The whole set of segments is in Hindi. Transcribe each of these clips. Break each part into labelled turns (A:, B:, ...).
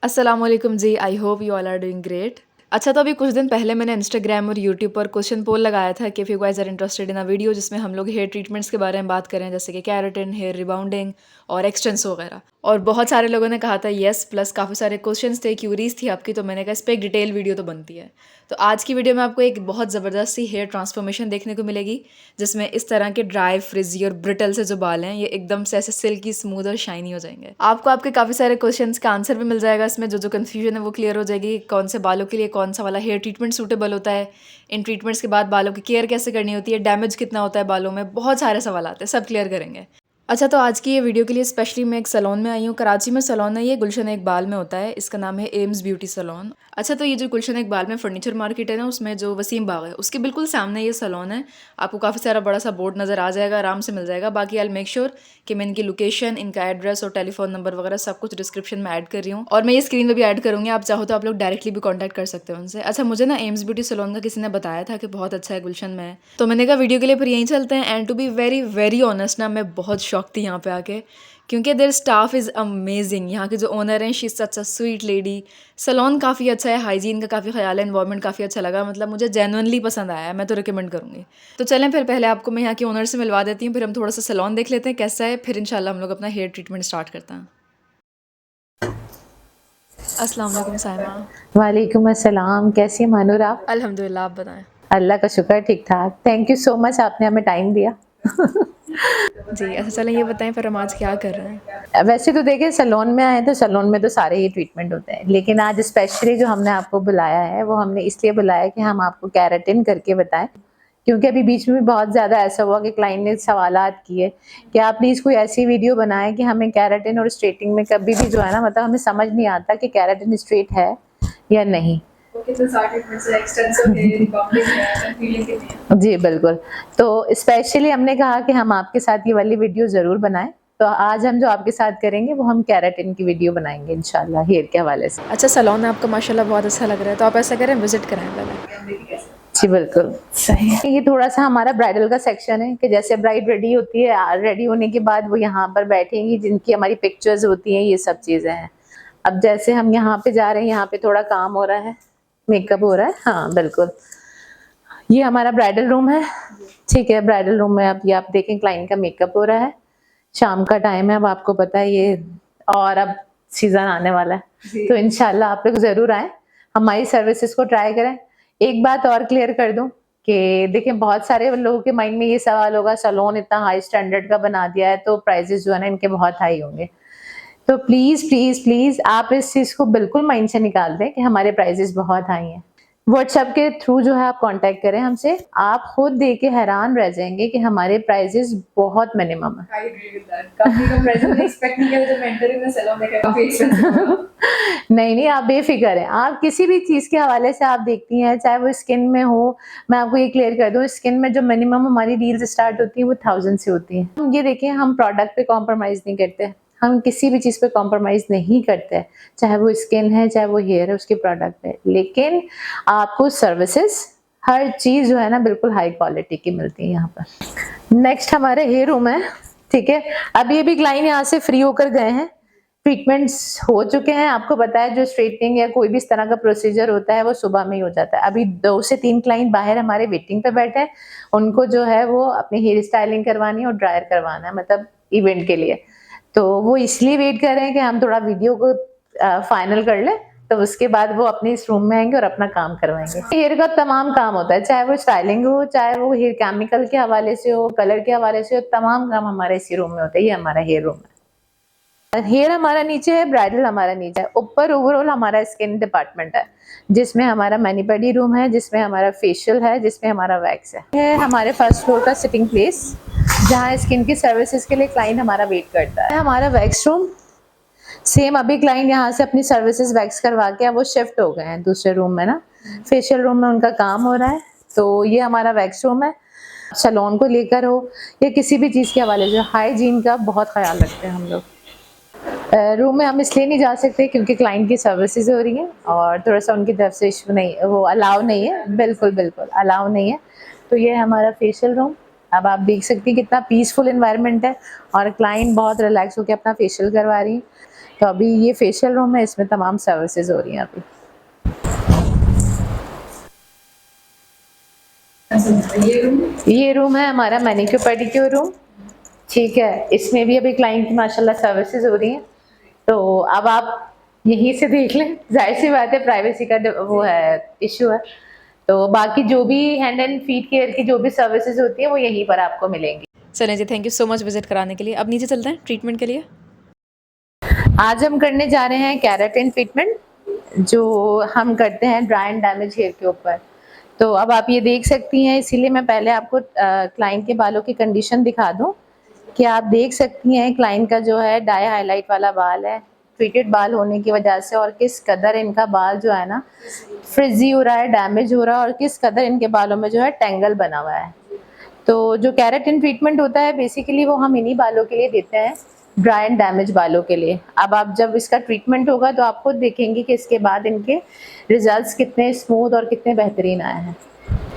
A: अस्सलाम वालेकुम जी, I hope you all are doing great. अच्छा, तो अभी कुछ दिन पहले मैंने इंस्टाग्राम और यूट्यूब पर क्वेश्चन पोल लगाया था कि if you guys are interested in a video जिसमें हम लोग हेयर ट्रीटमेंट्स के बारे में बात करें, जैसे कि केराटिन, हेयर रिबाउंडिंग और एक्सटेंसो वगैरह। और बहुत सारे लोगों ने कहा था येस, प्लस काफ़ी सारे क्वेश्चंस थे, क्यूरीज थी आपकी, तो मैंने कहा इस पर एक डिटेल वीडियो तो बनती है। तो आज की वीडियो में आपको एक बहुत ज़बरदस्त सी हेयर ट्रांसफॉर्मेशन देखने को मिलेगी, जिसमें इस तरह के ड्राई, फ्रिजी और ब्रिटल से जो बाल हैं ये एकदम से ऐसे सिल्की, स्मूथ और शाइनी हो जाएंगे। आपको आपके काफ़ी सारे क्वेश्चंस का आंसर भी मिल जाएगा इसमें, जो जो कन्फ्यूजन है वो क्लियर हो जाएगी। कौन से बालों के लिए कौन सा वाला हेयर ट्रीटमेंट सूटेबल होता है, इन ट्रीटमेंट्स के बाद बालों की केयर कैसे करनी होती है, डैमेज कितना होता है बालों में, बहुत सारे सवाल आते हैं, सब क्लियर करेंगे। अच्छा, तो आज की ये वीडियो के लिए स्पेशली मैं एक सैलून में आई हूँ। कराची में सैलून है ये, गुलशन इकबाल में होता है। इसका नाम है एम्स ब्यूटी सैलून। अच्छा, तो ये जो गुलशन इकबाल में फर्नीचर मार्केट है ना, उसमें जो वसीम बाग है उसके बिल्कुल सामने ये सैलून है। आपको काफ़ी सारा बड़ा सा बोर्ड नज़र आ जाएगा, आराम से मिल जाएगा। बाकी आई मेक श्योर कि मैं इनकी लोकेशन, इनका एड्रेस और टेलीफोन नंबर वगैरह सब कुछ डिस्क्रिप्शन में ऐड कर रही हूँ, और मैं ये स्क्रीन पर भी ऐड करूँगी। आप चाहो तो आप लोग डायरेक्टली भी कॉन्टैक्ट कर सकते हो उनसे। अच्छा, मुझे ना एम्स ब्यूटी सैलून का किसी ने बताया था कि बहुत अच्छा है गुलशन में, तो मैंने कहा वीडियो के लिए फिर यहीं चलते हैं। And to be very very honest ना, मैं बहुत शौक थी यहाँ पे आके, क्योंकि देयर स्टाफ इज़ अमेजिंग। यहाँ के जो ओनर हैं, she is such a sweet lady. Salon काफ़ी अच्छा है, हाइजीन का काफ़ी ख्याल है, एनवायरनमेंट काफ़ी अच्छा लगा, मतलब मुझे जेन्युइनली पसंद आया है, मैं तो रिकमेंड करूँगी। तो चलें फिर पहले आपको मैं यहाँ के ओनर से मिलवा देती हूँ, फिर हम थोड़ा सा सैलून देख लेते हैं कैसा है, फिर इंशाल्लाह हम लोग अपना हेयर ट्रीटमेंट स्टार्ट करते हैं। अस्सलाम वालेकुम साइमा।
B: वालेकुम अस्सलाम। कैसी हैं मानूर आप?
A: अल्हम्दुलिल्लाह, आप बताएं।
B: अल्लाह का शुक्र, ठीक ठाक। थैंक यू सो मच, आपने हमें टाइम दिया।
A: जी, अच्छा चलें ये बताएं फिर हम आज क्या कर रहे हैं।
B: वैसे तो देखिए, सैलून में आए तो सैलून में तो सारे ही ट्रीटमेंट होते हैं, लेकिन आज स्पेशली जो हमने आपको बुलाया है वो हमने इसलिए बुलाया कि हम आपको केराटिन करके बताएं, क्योंकि अभी बीच में भी बहुत ज़्यादा ऐसा हुआ कि क्लाइंट ने सवालात किए कि आप प्लीज़ कोई ऐसी वीडियो बनाएं कि हमें केराटिन और स्ट्रेटिंग में कभी भी जो है ना, मतलब हमें समझ नहीं आता कि केराटिन स्ट्रेट है या नहीं। जी बिल्कुल। तो स्पेशली हमने कहा कि हम आपके साथ ये वाली वीडियो ज़रूर बनाएँ। तो आज हम जो आपके साथ करेंगे वो हम केराटिन की वीडियो बनाएँगे इंशाल्लाह हेयर के हवाले से।
A: अच्छा, सैलून आपका माशाल्लाह बहुत अच्छा लग रहा है, तो आप ऐसा करें विजिट करें पहले।
B: जी बिल्कुल, सही है। ये थोड़ा-सा हमारा ब्राइडल का सेक्शन है कि जैसे ब्राइड रेडी होती है, रेडी होने के बाद वो यहाँ पर बैठेंगी, जिनकी हमारी पिक्चर्स होती हैं, ये सब चीज़ें हैं। अब जैसे हम यहाँ पे जा रहे हैं, यहाँ पे थोड़ा काम हो रहा है, मेकअप हो रहा है। हाँ, बिल्कुल। ये हमारा ब्राइडल रूम है, ठीक है। ब्राइडल रूम में अब ये आप देखें, क्लाइंट का मेकअप हो रहा है। शाम का टाइम है, अब आपको पता है ये, और अब सीज़न आने वाला है, तो इंशाल्लाह आप लोग ज़रूर आएँ, हमारी सर्विसेज़ को ट्राई करें। एक बात और क्लियर कर दूँ कि देखिए, बहुत सारे लोगों के माइंड में ये सवाल होगा, सैलून इतना हाई स्टैंडर्ड का बना दिया है तो प्राइसेज़ जो है ना इनके बहुत हाई होंगे। तो प्लीज़, प्लीज़, प्लीज़ आप इस चीज़ को बिल्कुल माइंड से निकाल दें कि हमारे प्राइसेज़ बहुत हाई हैं। व्हाट्सएप के थ्रू जो है आप कॉन्टैक्ट करें हमसे, आप खुद देख के हैरान रह जाएँगे कि हमारे प्राइसेज़ बहुत मिनिमम है। I agree with that. काफ़ी कम प्राइस मैंने एक्सपेक्ट नहीं किया था जब मैं एंटर हुई ना सैलून में, काफ़ी एक्सपेंसिव था। नहीं, नहीं, आप बेफ़िक्र हैं। आप किसी भी चीज़ के हवाले से आप देखती हैं, चाहे वो स्किन में हो, मैं आपको ये क्लियर कर दूँ, स्किन में जो मिनिमम हमारी डील्स स्टार्ट होती हैं वो 1000 से होती हैं। हम ये देखिए, हम प्रोडक्ट पे कॉम्प्रोमाइज़ नहीं करते। हम किसी भी चीज़ पे कॉम्प्रोमाइज़ नहीं करते, चाहे वो स्किन है, चाहे वो हेयर है, उसके प्रोडक्ट पे। लेकिन आपको सर्विसेज़, हर चीज़ जो है ना बिल्कुल हाई क्वालिटी की मिलती है यहाँ पर। नेक्स्ट हमारे हेयर रूम है, ठीक है। अभी अभी क्लाइंट यहाँ से फ्री होकर गए हैं, ट्रीटमेंट्स हो चुके हैं। आपको पता है जो स्ट्रेटनिंग या कोई भी इस तरह का प्रोसीजर होता है वो सुबह में ही हो जाता है। अभी 2 से 3 क्लाइंट बाहर हमारे वेटिंग पे बैठे हैं, उनको जो है वो अपनी हेयर स्टाइलिंग करवानी है और ड्रायर करवाना है, मतलब इवेंट के लिए। तो वो इसलिए वेट कर रहे हैं कि हम थोड़ा वीडियो को फाइनल कर लें, तो उसके बाद वो अपने इस रूम में आएँगे और अपना काम करवाएँगे। हेयर का तमाम काम होता है, चाहे वो स्टाइलिंग हो, चाहे वो हेयर केमिकल के हवाले से हो, कलर के हवाले से हो, तमाम काम हमारे इसी रूम में होते हैं। ये हमारा हेयर रूम है। हेयर हमारा नीचे है, ब्राइडल हमारा नीचे है। ऊपर ओवरऑल हमारा स्किन डिपार्टमेंट है, जिसमें हमारा मैनी पेडी रूम है, जिसमें हमारा फेशियल है, जिसमें हमारा वैक्स है। ये हमारे फर्स्ट फ्लोर का सिटिंग प्लेस, जहाँ स्किन की सर्विसेज के लिए क्लाइंट हमारा वेट करता है। हमारा वैक्स रूम, सेम अभी क्लाइंट यहाँ से अपनी सर्विसेज वैक्स करवा के वो शिफ्ट हो गए हैं दूसरे रूम में ना, फेशियल रूम में उनका काम हो रहा है। तो ये हमारा वैक्स रूम है। सैलून को लेकर हो या किसी भी चीज़ के हवाले से, हाइजीन का बहुत ख्याल रखते हैं हम लोग। रूम में हम इसलिए नहीं जा सकते क्योंकि क्लाइंट की सर्विसेज हो रही हैं और थोड़ा-सा उनकी तरफ से इश्यू नहीं, वो अलाउ नहीं है, बिल्कुल, बिल्कुल अलाउ नहीं है। तो ये है हमारा फेशियल रूम। अब आप देख सकती हैं कितना पीसफुल एनवायरनमेंट है और क्लाइंट बहुत रिलैक्स होके अपना फेशियल करवा रही हैं। तो अभी ये फेशियल रूम है, इसमें तमाम सर्विसेज हो रही हैं अभी। ये रूम है हमारा मैनिक्योर पेडिक्योर रूम, ठीक है। इसमें भी अभी क्लाइंट की माशाल्लाह सर्विसेज हो रही हैं, तो अब आप यहीं से देख लें, जाहिर सी बात है प्राइवेसी का वो है, इशू है। तो बाकी जो भी हैंड एंड फीट केयर की जो भी सर्विसेज होती है वो यहीं पर आपको मिलेंगी।
A: चलें जी, thank you so much visit कराने के लिए। अब नीचे चलते हैं ट्रीटमेंट के लिए।
B: आज हम करने जा रहे हैं केराटिन ट्रीटमेंट, जो हम करते हैं ड्राई एंड डैमेज हेयर के ऊपर। तो अब आप ये देख सकती हैं, इसीलिए मैं पहले आपको क्लाइंट के बालों की कंडीशन दिखा दूं कि आप देख सकती हैं क्लाइंट का जो है डाई हाईलाइट वाला बाल है, ट्रीटेड बाल होने की वजह से, और किस कदर इनका बाल जो है ना फ्रिजी हो रहा है, डैमेज हो रहा है, और किस कदर इनके बालों में जो है टेंगल बना हुआ है। तो जो केराटिन ट्रीटमेंट होता है बेसिकली वो हम इन्हीं बालों के लिए देते हैं, ड्राई एंड डैमेज बालों के लिए। अब आप जब इसका ट्रीटमेंट होगा तो आप खुद देखेंगे कि इसके बाद इनके रिजल्ट्स कितने स्मूथ और कितने बेहतरीन आए हैं,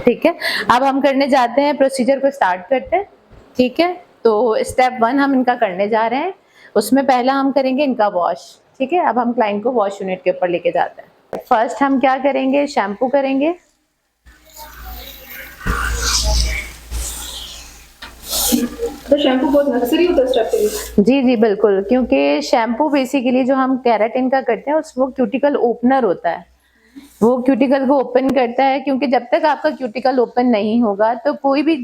B: ठीक है। अब हम करने जाते हैं, प्रोसीजर को स्टार्ट करते हैं, ठीक है। तो स्टेप 1 हम इनका करने जा रहे हैं, उसमें पहला हम करेंगे इनका वॉश, ठीक है। अब हम क्लाइंट को वॉश यूनिट के ऊपर लेके जाते हैं। फर्स्ट हम क्या करेंगे, शैम्पू करेंगे।
A: तो शैम्पू बहुत नेसेसरी होता है स्टेप के लिए?
B: जी बिल्कुल, क्योंकि शैम्पू बेसिकली जो हम केराटिन का करते हैं वो क्यूटिकल ओपनर होता है, वो क्यूटिकल को ओपन करता है, क्योंकि जब तक आपका क्यूटिकल ओपन नहीं होगा तो कोई भी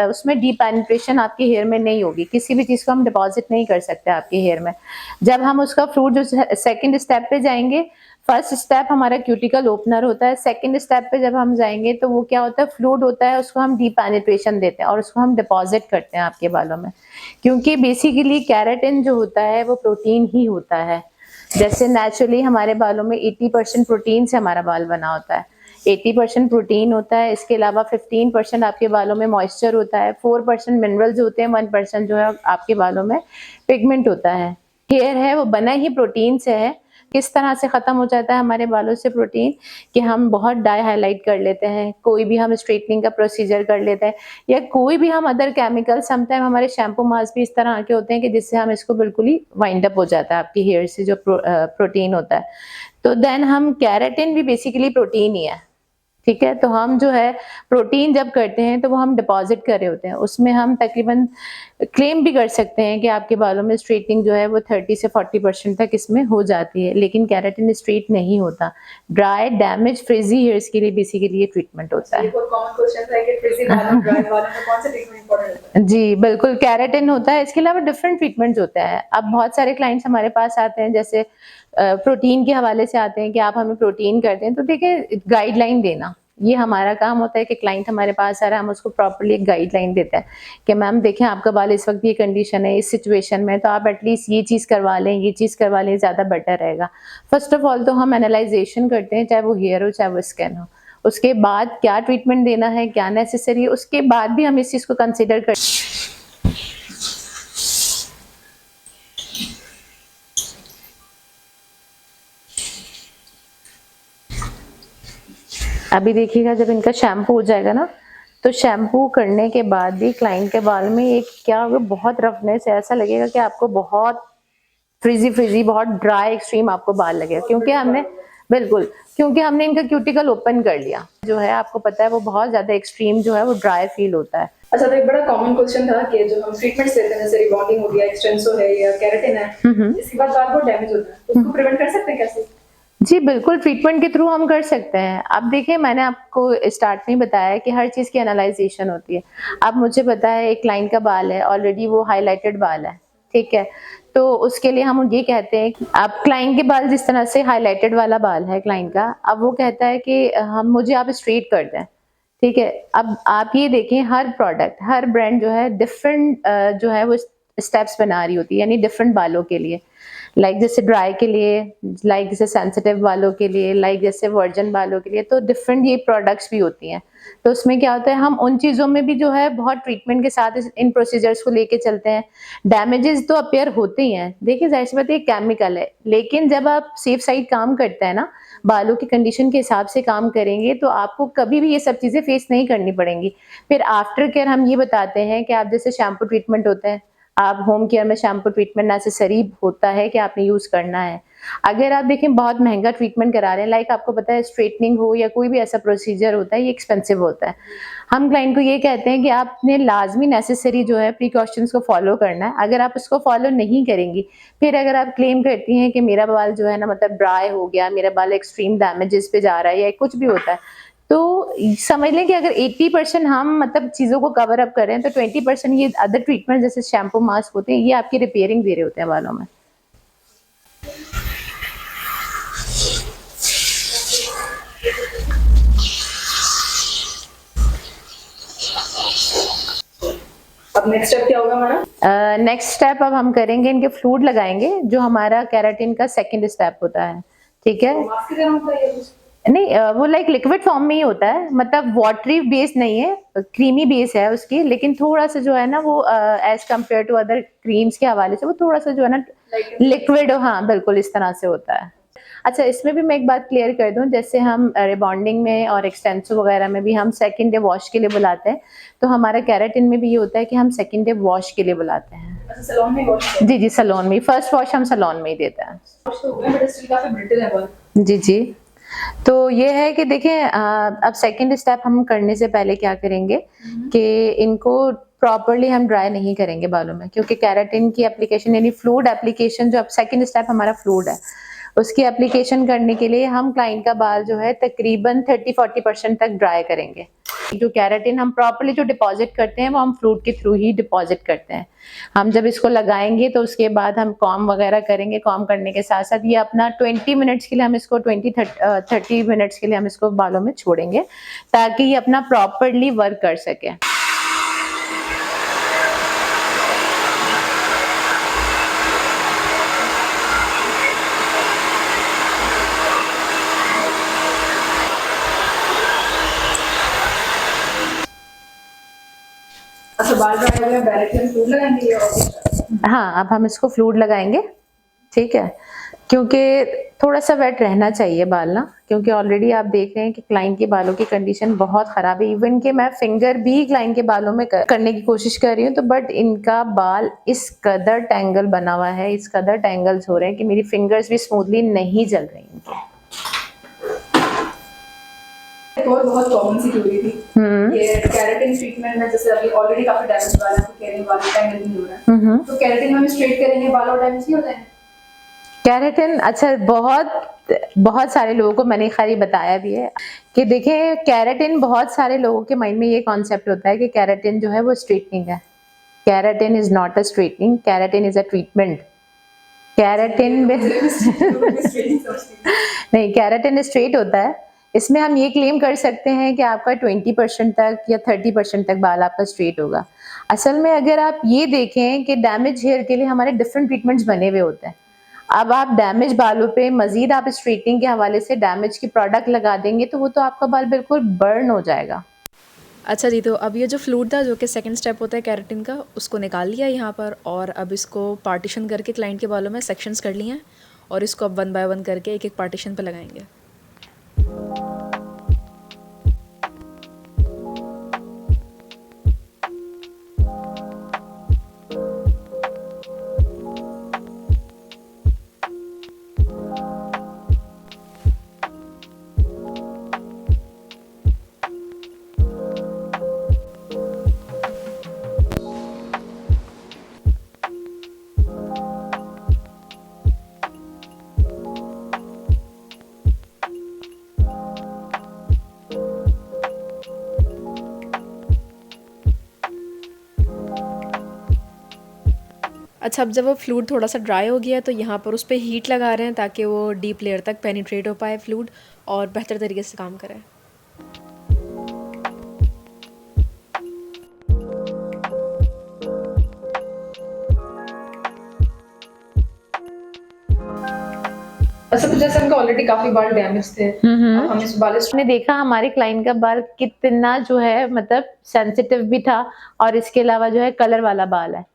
B: उसमें डीपेनिट्रेशन आपके हेयर में नहीं होगी, किसी भी चीज़ को हम डिपॉजिट नहीं कर सकते आपके हेयर में। जब हम उसका फ्रूट जो सेकंड स्टेप पे जाएंगे, फर्स्ट स्टेप हमारा क्यूटिकल ओपनर होता है, सेकंड स्टेप पे जब हम जाएंगे तो वो क्या होता है, फ्लूइड होता है, उसको हम डीपेनिट्रेशन देते हैं और उसको हम डिपॉजिट करते हैं आपके बालों में। क्योंकि बेसिकली केराटिन जो होता है वो प्रोटीन ही होता है। जैसे नेचुरली हमारे बालों में 80% प्रोटीन से हमारा बाल बना होता है, 80% प्रोटीन होता है, इसके अलावा 15% आपके बालों में मॉइस्चर होता है, 4% मिनरल्स होते हैं, 1% जो है आपके बालों में पिगमेंट होता है। हेयर है वो बना ही प्रोटीन से है। किस तरह से ख़त्म हो जाता है हमारे बालों से प्रोटीन, कि हम बहुत डाई हाईलाइट कर लेते हैं, कोई भी हम स्ट्रेटनिंग का प्रोसीजर कर लेते हैं, या कोई भी हम अदर केमिकल, समटाइम हमारे शैम्पू मास्क भी इस तरह के होते हैं कि जिससे हम इसको बिल्कुल ही वाइंड अप हो जाता है आपके हेयर से जो प्रोटीन होता है। तो देन हम केराटिन भी बेसिकली प्रोटीन ही है, ठीक है। तो हम जो है प्रोटीन जब करते हैं तो वो हम डिपॉजिट कर रहे होते हैं, उसमें हम तकरीबन क्लेम भी कर सकते हैं कि आपके बालों में स्ट्रेटनिंग जो है वो 30 से 40% तक इसमें हो जाती है, लेकिन केराटिन स्ट्रेट नहीं होता। ड्राई डैमेज फ्रिजी हेयर्स के लिए बेसिकली ये ट्रीटमेंट होता है।
A: कॉमन क्वेश्चन था कि फ्रिजी बालों ड्राई बालों में कौन सा ट्रीटमेंट इंपॉर्टेंट होता है?
B: जी बिल्कुल, केराटिन होता है, इसके अलावा डिफरेंट ट्रीटमेंट्स होते हैं। अब बहुत सारे क्लाइंट्स हमारे पास आते हैं, जैसे प्रोटीन के हवाले से आते हैं कि आप हमें प्रोटीन कर दें, तो देखिए गाइडलाइन देना ये हमारा काम होता है कि क्लाइंट हमारे पास आ रहा है, हम उसको प्रॉपर्ली एक गाइडलाइन देते हैं कि मैम देखें आपका बाल इस वक्त ये कंडीशन है, इस सिचुएशन में, तो आप एटलीस्ट ये चीज़ करवा लें, ये चीज़ करवा लें, ज़्यादा बेटर रहेगा। फर्स्ट ऑफ ऑल तो हम एनालाइजेशन करते हैं, चाहे वो हेयर हो चाहे वो स्किन हो, उसके बाद क्या ट्रीटमेंट देना है, क्या नेसेसरी है, उसके बाद भी हम इस चीज़ को कंसिडर कर। अभी देखिएगा जब इनका शैम्पू हो जाएगा ना, तो शैम्पू करने के बाद भी क्लाइंट के बाल में एक क्या होगा, बहुत रफनेस है, ऐसा लगेगा कि आपको बहुत फ्रिजी बहुत ड्राई एक्सट्रीम आपको बाल लगेगा, क्योंकि हमने बिल्कुल, क्योंकि हमने इनका क्यूटिकल ओपन कर लिया, जो है आपको पता है वो बहुत ज्यादा एक्सट्रीम जो है वो ड्राई फील होता है।
A: अच्छा, तो एक बड़ा कॉमन क्वेश्चन था कि जो हम ट्रीटमेंट्स लेते हैं जैसे रिबॉन्डिंग हो गया, एक्सटेंसो है या केराटिन है, इसके बाद बाल बहुत डैमेज होता है, तो उसको प्रिवेंट कर सकते हैं कैसे?
B: जी बिल्कुल, ट्रीटमेंट के थ्रू हम कर सकते हैं। अब देखिए मैंने आपको स्टार्ट में बताया कि हर चीज़ की एनालाइजेशन होती है। अब मुझे पता है एक क्लाइंट का बाल है, ऑलरेडी वो हाइलाइटेड बाल है, ठीक है। तो उसके लिए हम ये कहते हैं कि अब क्लाइंट के बाल जिस तरह से हाइलाइटेड वाला बाल है क्लाइंट का, अब वो कहता है कि हम मुझे आप स्ट्रेट कर दें, ठीक है। अब आप ये देखें हर प्रोडक्ट, हर ब्रांड जो है डिफरेंट जो है वो स्टेप्स बना रही होती है, यानी डिफरेंट बालों के लिए, लाइक जैसे ड्राई के लिए, लाइक जैसे सेंसिटिव बालों के लिए, लाइक जैसे वर्जन बालों के लिए, तो डिफरेंट ये प्रोडक्ट्स भी होती हैं। तो उसमें क्या होता है, हम उन चीज़ों में भी जो है बहुत ट्रीटमेंट के साथ इन प्रोसीजर्स को लेके चलते हैं। डैमेजेस तो अपीयर होते ही हैं, देखिए जाहिर सी बात है केमिकल है, लेकिन जब आप सेफ साइड काम करते हैं ना, बालों की कंडीशन के हिसाब से काम करेंगे, तो आपको कभी भी ये सब चीज़ें फेस नहीं करनी पड़ेंगी। फिर आफ्टर केयर हम ये बताते हैं कि आप जैसे शैम्पू ट्रीटमेंट होते हैं, आप होम केयर में शैम्पू ट्रीटमेंट नेसेसरी होता है कि आपने यूज़ करना है। अगर आप देखें बहुत महँगा ट्रीटमेंट करा रहे हैं, लाइक आपको पता है स्ट्रेटनिंग हो या कोई भी ऐसा प्रोसीजर होता है, ये एक्सपेंसिव होता है। हम क्लाइंट को ये कहते हैं कि आपने लाज़मी नेसेसरी जो है प्रिकॉशंस को फ़ॉलो करना है। अगर आप उसको फ़ॉलो नहीं करेंगी, फिर अगर आप क्लेम करती हैं कि मेरा बाल जो है ना मतलब ड्राई हो गया, मेरा बाल एक्सट्रीम डैमेजेस पे जा रहा है या कुछ भी होता है, तो समझ लें कि अगर 80% हम मतलब चीज़ों को कवर अप कर रहे हैं, तो 20% ये अदर ट्रीटमेंट जैसे शैम्पू, मास्क होते हैं, ये आपकी रिपेयरिंग दे रहे होते हैं बालों में।
A: अब नेक्स्ट स्टेप क्या होगा मैडम?
B: नेक्स्ट स्टेप अब हम करेंगे, इनके फ्लूइड लगाएंगे, जो हमारा केराटिन का सेकंड स्टेप होता है, ठीक है?
A: मास्क की तरह होता है ये कुछ?
B: नहीं, वो लाइक लिक्विड फॉर्म में ही होता है, मतलब वाटरी बेस नहीं है, क्रीमी बेस है उसकी, लेकिन थोड़ा सा जो है ना वो as compare to other creams के हवाले से वो थोड़ा सा जो है ना लिक्विड, हाँ बिल्कुल इस तरह से होता है। अच्छा, इसमें भी मैं एक बात क्लियर कर दूं, जैसे हम रिबॉन्डिंग में और एक्सटेंसो वगैरह में भी हम सेकंड डे वॉश के लिए बुलाते हैं, तो हमारा केराटिन में भी ये होता है कि हम सेकंड डे वॉश के लिए बुलाते हैं।
A: अच्छा, सैलून में वॉश?
B: जी जी, सैलून में, फर्स्ट वॉश हम सैलून में ही देते हैं।
A: वॉश तो हो गया बट स्टिल काफी ब्रिटल है बाल।
B: जी जी, तो ये है कि देखें अब सेकंड स्टेप हम करने से पहले क्या करेंगे कि इनको प्रॉपर्ली हम ड्राई नहीं करेंगे बालों में, क्योंकि केराटिन की एप्लीकेशन यानी फ्लूइड एप्लीकेशन, जो अब सेकंड स्टेप हमारा फ्लूइड है, उसकी एप्लीकेशन करने के लिए हम क्लाइंट का बाल जो है तकरीबन 30-40% तक ड्राई करेंगे। जो केराटिन हम प्रॉपर्ली जो डिपॉजिट करते हैं वो हम फ्लूइड के थ्रू ही डिपॉजिट करते हैं। हम जब इसको लगाएंगे तो उसके बाद हम कॉम वगैरह करेंगे, कॉम करने के साथ साथ ये अपना 20 मिनट्स के लिए हम इसको 30 मिनट्स के लिए हम इसको बालों में छोड़ेंगे, ताकि ये अपना प्रॉपर्ली वर्क कर सके।
A: अच्छा, बाल ड्राई हो गया, डायरेक्टली हम फ्लूइड लगाएंगे और
B: हाँ, अब हम इसको फ्लूइड लगाएंगे, ठीक है? क्योंकि थोड़ा सा वेट रहना चाहिए बाल ना, क्योंकि ऑलरेडी आप देख रहे हैं कि क्लाइंट के बालों की कंडीशन बहुत ख़राब है। इवन कि मैं फिंगर भी क्लाइंट के बालों में करने की कोशिश कर रही हूँ, तो बट इनका बाल इस कदर टैंगल बना हुआ है, इस कदर टैंगल्स हो रहे हैं कि मेरी फिंगर्स भी स्मूथली नहीं चल रही इनके।
A: एक और बहुत कॉमन सी क्वेरी थी ये केराटिन ट्रीटमेंट में, जैसे अभी ऑलरेडी काफी डैमेज बाल है, आपको कह रहे हैं बाल टैंगल नहीं हो रहा है, तो केराटिन हम स्ट्रेट करेंगे बाल और डैमेज नहीं हो जाएंगे?
B: केराटिन, अच्छा, बहुत सारे लोगों को मैंने खाली बताया भी है कि देखें, केराटिन बहुत सारे लोगों के माइंड में ये कॉन्सेप्ट होता है कि केराटिन जो है वो स्ट्रेटनिंग है। Keratin is not a straightening, keratin is a treatment. Keratin नहीं, केराटिन स्ट्रेट होता है। इसमें हम ये क्लेम कर सकते हैं कि आपका 20% तक या 30% तक बाल आपका स्ट्रेट होगा। असल में अगर आप ये देखें कि डैमेज हेयर के लिए हमारे डिफरेंट ट्रीटमेंट्स बने हुए होते हैं। अब आप डैमेज बालों पे मजीद आप स्ट्रेटनिंग के हवाले से डैमेज की प्रोडक्ट लगा देंगे, तो वो तो आपका बाल बिल्कुल बर्न हो जाएगा।
A: अच्छा जी, तो अब ये जो फ्लूइड था, जो कि सेकंड स्टेप होता है केराटिन का, उसको निकाल लिया यहाँ पर, और अब इसको पार्टीशन करके क्लाइंट के बालों में सेक्शंस कर लिए हैं, और इसको अब 1 बाय 1 करके एक एक पार्टीशन पे लगाएंगे। अच्छा, अब जब वो फ्लूइड थोड़ा सा ड्राई हो गया है, तो यहाँ पर उस पर हीट लगा रहे हैं ताकि वो डीप लेयर तक पेनिट्रेट हो पाए फ्लूइड और बेहतर तरीके से काम करे। अच्छा, तो जैसे उनका ऑलरेडी काफी बाल डैमेज थे, अब हम इस बाल
B: हमने देखा हमारे क्लाइंट का बाल कितना जो है मतलब सेंसिटिव भी था, और इसके अलावा जो है कलर वाला बाल है।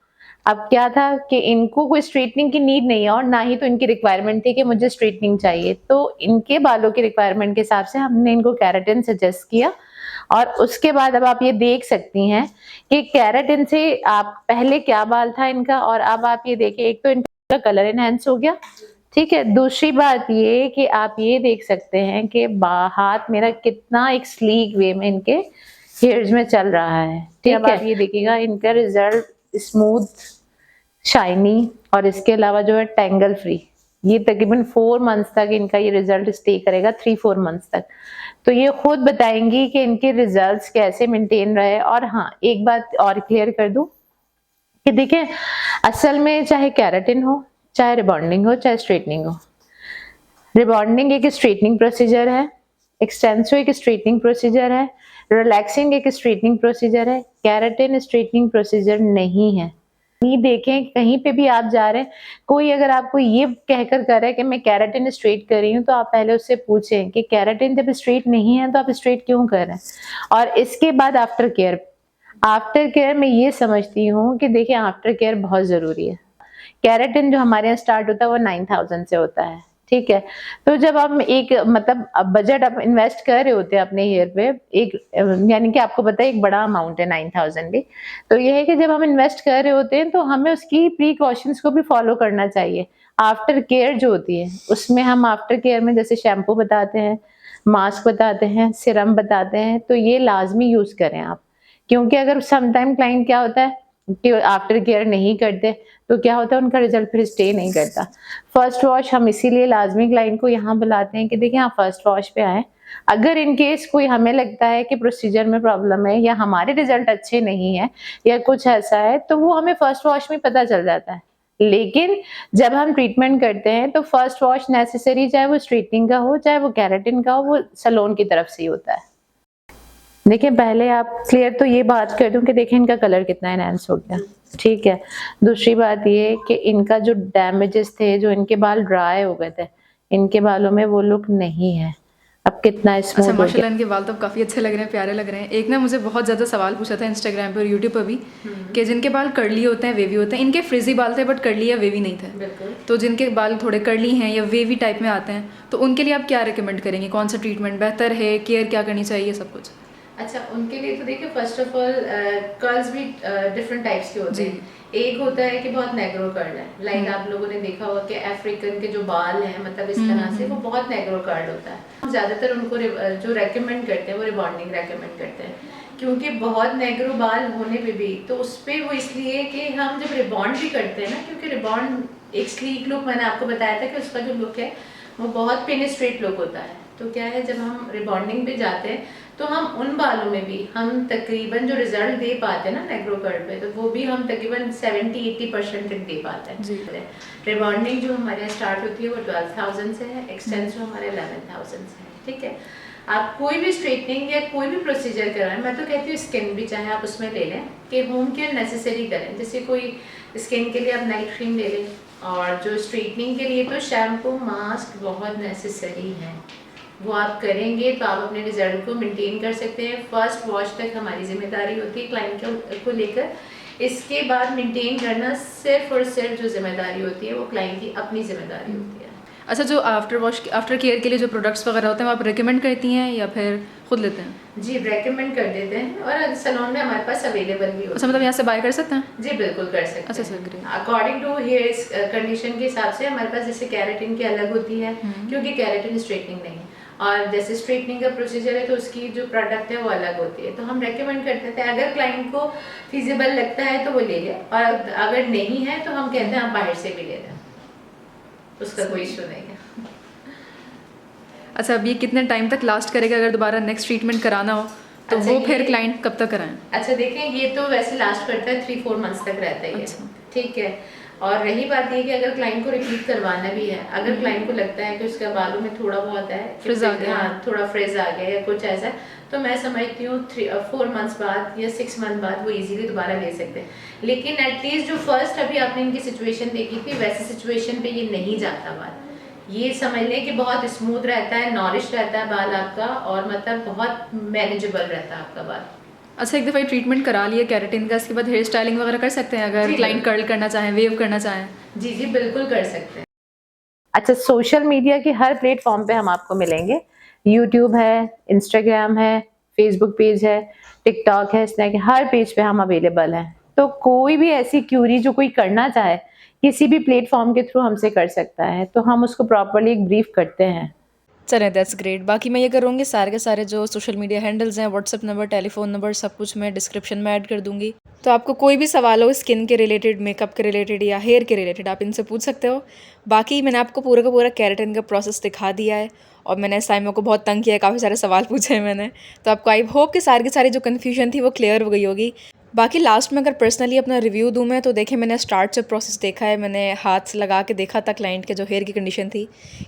B: अब क्या था कि इनको कोई स्ट्रेटनिंग की नीड नहीं है और ना ही तो इनकी रिक्वायरमेंट थी कि मुझे स्ट्रेटनिंग चाहिए, तो इनके बालों की रिक्वायरमेंट के हिसाब से हमने इनको केराटिन सजेस्ट किया। और उसके बाद अब आप ये देख सकती हैं कि केराटिन से आप पहले क्या बाल था इनका और अब आप ये देखिए, एक तो इनका कलर एनहांस हो गया, ठीक है। दूसरी बात ये कि आप ये देख सकते हैं कि हाथ मेरा कितना एक स्लीक वे में इनके हेयर्स में चल रहा है, ठीक है। अब आप ये देखिएगा इनका रिजल्ट स्मूथ, शाइनी और इसके अलावा जो है टैंगल फ्री। ये तकरीबन 4 मंथ्स तक इनका ये रिजल्ट स्टे करेगा, 3-4 मंथ्स तक। तो ये खुद बताएंगी कि इनके रिजल्ट्स कैसे मेंटेन रहे। और हाँ, एक बात और क्लियर कर दूं कि देखिए, असल में चाहे केराटिन हो, चाहे रिबॉन्डिंग हो, चाहे स्ट्रेटनिंग हो, रिबॉन्डिंग एक स्ट्रेटनिंग प्रोसीजर है, एक्सटेंसो एक स्ट्रेटनिंग प्रोसीजर है, रिलैक्सिंग एक स्ट्रेटनिंग प्रोसीजर है, केराटिन स्ट्रेटनिंग प्रोसीजर नहीं है। नहीं, देखें कहीं पे भी आप जा रहे हैं, कोई अगर आपको ये कहकर कर रहा है कि मैं केराटिन स्ट्रेट कर रही हूँ, तो आप पहले उससे पूछें कि केराटिन जब स्ट्रेट नहीं है तो आप स्ट्रेट क्यों कर रहे हैं। और इसके बाद आफ्टर केयर, आफ्टर केयर मैं ये समझती हूँ कि देखिए आफ्टर केयर बहुत जरूरी है। केराटिन जो हमारे यहाँ स्टार्ट होता है वो 9,000 से होता है, ठीक है। तो जब हम एक मतलब बजट आप इन्वेस्ट कर रहे होते हैं अपने हेयर पे, एक यानी कि आपको पता है एक बड़ा अमाउंट है 9,000 भी, तो ये है कि जब हम इन्वेस्ट कर रहे होते हैं तो हमें उसकी प्रिकॉशंस को भी फॉलो करना चाहिए। आफ्टर केयर जो होती है उसमें हम आफ्टर केयर में जैसे शैम्पू बताते हैं, मास्क बताते हैं, सिरम बताते हैं, तो ये लाजमी यूज करें आप। क्योंकि अगर समटाइम क्लाइंट क्या होता है कि आफ्टर केयर नहीं करते, तो क्या होता है उनका रिजल्ट फिर स्टे नहीं करता। फर्स्ट वॉश हम इसीलिए लाजमी क्लाइंट को यहाँ बुलाते हैं कि देखिए आप फर्स्ट वॉश पे आए। अगर इन केस कोई हमें लगता है कि प्रोसीजर में प्रॉब्लम है या हमारे रिजल्ट अच्छे नहीं है या कुछ ऐसा है, तो वो हमें फर्स्ट वॉश में पता चल जाता है। लेकिन जब हम ट्रीटमेंट करते हैं तो फर्स्ट वॉश नेसेसरी, चाहे वो स्ट्रेटनिंग का हो चाहे वो केराटिन का हो, वो सैलून की तरफ से ही होता है। देखिए पहले आप क्लियर तो ये बात कर दूं कि देखिए इनका कलर कितना एनहांस हो गया, ठीक है। दूसरी बात ये कि इनका जो डैमेजेस थे, जो इनके बाल ड्राई हो गए थे, इनके बालों में वो लुक नहीं है। अब कितना
A: अच्छा
B: स्मूथ हो गया।
A: माशाल्लाह इनके बाल तो काफ़ी अच्छे लग रहे हैं, प्यारे लग रहे हैं। एक ना मुझे बहुत ज़्यादा सवाल पूछा था इंस्टाग्राम पे और यूट्यूब पर भी कि जिनके बाल कर्ली होते हैं, वेवी होते हैं, इनके फ्रिजी बाल थे बट कर्ली या वेवी नहीं थे।
B: बिल्कुल।
A: तो जिनके बाल थोड़े कर्ली हैं या वेवी टाइप में आते हैं, तो उनके लिए आप क्या रिकमेंड करेंगे? कौन सा ट्रीटमेंट बेहतर है, केयर क्या करनी चाहिए, सब कुछ?
B: अच्छा, उनके लिए तो देखिए फर्स्ट ऑफ ऑल कर्ल्स भी डिफरेंट टाइप्स के होते हैं। एक होता है कि बहुत नेग्रो कर्ल है, लाइक आप लोगों ने देखा होगा कि अफ्रीकन के जो बाल हैं मतलब इस तरह से, वो बहुत नेग्रो कर्ल होता है। हम ज़्यादातर उनको जो रेकमेंड करते हैं वो रिबॉन्डिंग रेकमेंड करते हैं, क्योंकि बहुत नेग्रो बाल होने पे भी तो उस पर वो इसलिए कि हम जब रिबॉन्ड भी करते हैं ना, क्योंकि रिबॉन्ड एक स्लीक लुक, मैंने आपको बताया था कि उसका जो लुक है वो बहुत पेनिस्ट्रेट लुक होता है। तो क्या है, जब हम रिबॉन्डिंग पे जाते हैं तो हम उन बालों में भी हम तकरीबन जो रिजल्ट दे पाते हैं ना नेग्रो कर्ल पे, तो वो भी हम तकरीबन 70-80% तक दे पाते हैं। रिबॉन्डिंग जो हमारे यहाँ स्टार्ट होती है वो 12,000 से है, एक्सटेंस जो हमारे 11,000 से है, ठीक है। आप कोई भी स्ट्रेटनिंग या कोई भी प्रोसीजर कराएं, मैं तो कहती हूँ स्किन भी चाहे आप उसमें ले लें कि होम केयर नेसेसरी करें। जैसे कोई स्किन के लिए आप नाइट क्रीम ले लें, और जो स्ट्रेटनिंग के लिए तो शैम्पू मास्क बहुत नेसेसरी है, वो आप करेंगे तो आप अपने रिजल्ट को मेंटेन कर सकते हैं। फर्स्ट वॉश तक हमारी जिम्मेदारी होती है क्लाइंट को लेकर, इसके बाद मेंटेन करना सिर्फ और सिर्फ जो जिम्मेदारी होती है वो क्लाइंट की अपनी जिम्मेदारी होती है।
A: अच्छा, जो आफ्टर केयर के लिए जो प्रोडक्ट्स वगैरह होते हैं वो आप रिकमेंड करती हैं या फिर खुद लेते हैं?
B: जी, रेकमेंड कर देते हैं और सैलून में हमारे पास अवेलेबल भी होता है।
A: अच्छा, मतलब यहाँ से बाय कर सकते हैं?
B: जी बिल्कुल कर सकते
A: अच्छा
B: हैं।
A: Sir, great.
B: According to hair condition के हिसाब से हमारे पास जैसे केराटिन की अलग होती है, क्योंकि केराटिन स्ट्रेटनिंग नहीं है, और जैसे स्ट्रेटनिंग का प्रोसीजर है तो उसकी जो प्रोडक्ट है वो अलग होती है। तो हम रेकमेंड करते थे अगर क्लाइंट को फिजिबल लगता है तो वो ले ले, और अगर नहीं है तो हम कहते हैं आप बाहर से भी ले लें, उसका कोई इशू नहीं है।
A: अच्छा, अब ये कितने टाइम तक लास्ट करेगा अगर दोबारा नेक्स्ट ट्रीटमेंट कराना हो तो
B: अच्छा,
A: वो फिर क्लाइंट कब तक कराएं?
B: अच्छा देखें, ये तो वैसे लास्ट करता है 3-4 मंथ्स तक रहता ही है,
A: अच्छा।
B: ठीक है। और रही बात ये कि अगर क्लाइंट को रिपीट करवाना भी है, अगर क्लाइंट को लगता है कि उसके बालों में थोड़ा बहुत है,
A: फ्रिज आ गया,
B: हाँ थोड़ा फ्रिज आ गया या कुछ ऐसा, तो मैं समझती हूँ 4 मंथ्स बाद या 6 मंथ बाद वो इजीली दोबारा ले सकते हैं। लेकिन एटलीस्ट जो फर्स्ट अभी आपने इनकी सिचुएशन देखी थी वैसी सिचुएशन पे ये नहीं जाता बाल। ये समझ लें कि बहुत स्मूथ रहता है, नॉरिश रहता है बाल आपका, और मतलब बहुत मैनेजेबल रहता है आपका बाल।
A: अच्छा, एक दफ़ा ये ट्रीटमेंट करा लिया केराटिन का, इसके बाद हेयर स्टाइलिंग वगैरह कर सकते हैं अगर
B: जी,
A: क्लाइंट कर्ल करना चाहें, वेव करना चाहें?
B: जी, जी, बिल्कुल कर सकते हैं। अच्छा, सोशल मीडिया के हर प्लेटफ़ॉर्म पे हम आपको मिलेंगे। यूट्यूब है, इंस्टाग्राम है, फेसबुक पेज है, टिकटॉक है, स्नैक है, हर पेज पे हम अवेलेबल हैं। तो कोई भी ऐसी क्यूरी जो कोई करना चाहे, किसी भी प्लेटफ़ॉर्म के थ्रू हमसे कर सकता है, तो हम उसको प्रॉपर्ली एक ब्रीफ करते हैं।
A: चलें, दैट्स ग्रेट। बाकी मैं ये करूँगी सारे के सारे जो सोशल मीडिया हैंडल्स हैं, व्हाट्सएप नंबर, टेलीफ़ोन नंबर सब कुछ मैं डिस्क्रिप्शन में ऐड कर दूँगी। तो आपको कोई भी सवाल हो स्किन के रिलेटेड, मेकअप के रिलेटेड या हेयर के रिलेटेड, आप इनसे पूछ सकते हो। बाकी मैंने आपको पूरा का पूरा केराटिन का प्रोसेस दिखा दिया है और मैंने साइमा को बहुत तंग किया है, काफ़ी सारे सवाल पूछे हैं मैंने। तो आपको आई होप कि सारी की सारी जो कन्फ्यूजन थी वो क्लियर हो गई होगी। बाकी लास्ट में अगर पर्सनली अपना रिव्यू दूँ मैं, तो देखिए मैंने स्टार्ट से प्रोसेस देखा है, मैंने हाथ से लगा के देखा था क्लाइंट के जो हेयर की कंडीशन थी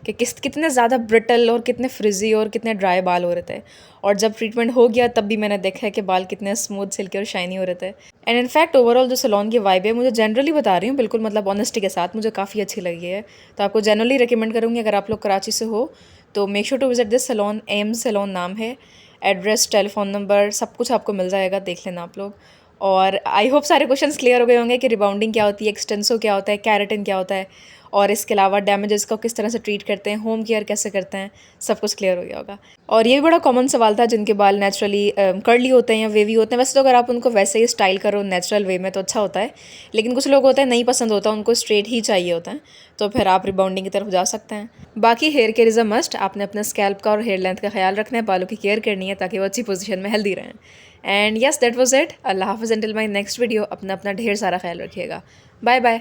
A: कि कितने ज़्यादा ब्रिटल और कितने फ्रिजी और कितने ड्राई बाल हो रहे थे। और जब ट्रीटमेंट हो गया तब भी मैंने देखा है कि बाल कितने स्मूथ, सिल्की और शाइनी हो रहे थे। एंड इनफैक्ट ओवरऑल जो सैलून की वाइब है, मुझे जनरली बता रही हूँ, बिल्कुल मतलब ऑनेस्टी के साथ, मुझे काफ़ी अच्छी लगी है। तो आपको जनरली रिकमेंड करूँगी अगर आप लोग कराची से हो तो make sure to visit this salon. M salon नाम है। एड्रेस, टेलीफोन नंबर सब कुछ आपको मिल जाएगा, देख लेना आप लोग। और आई होप सारे क्वेश्चंस क्लियर हो गए होंगे कि रिबाउंडिंग क्या होती है, एक्सटेंसो क्या होता है, केराटिन क्या होता है और इसके अलावा डैमेजेस को किस तरह से ट्रीट करते हैं, होम केयर कैसे करते हैं, सब कुछ क्लियर हो गया होगा। और ये भी बड़ा कॉमन सवाल था जिनके बाल नेचुरली कर्ली होते हैं या वेवी होते हैं। वैसे तो अगर आप उनको वैसे ही स्टाइल करो नेचुरल वे में तो अच्छा होता है, लेकिन कुछ लोग होते हैं नहीं पसंद होता, उनको स्ट्रेट ही चाहिए होता है, तो फिर आप रिबाउंडिंग की तरफ जा सकते हैं। बाकी hair care is a must. आपने अपने स्कैल्प का और हेयर लेंथ का ख्याल रखना है, बालों की केयर करनी है ताकि वो अच्छी पोजीशन में हेल्दी रहें। And yes, that was it. अल्लाह हाफ़िज़, अंटिल माय नेक्स्ट वीडियो। अपना अपना ढेर सारा ख्याल रखिएगा। Bye bye.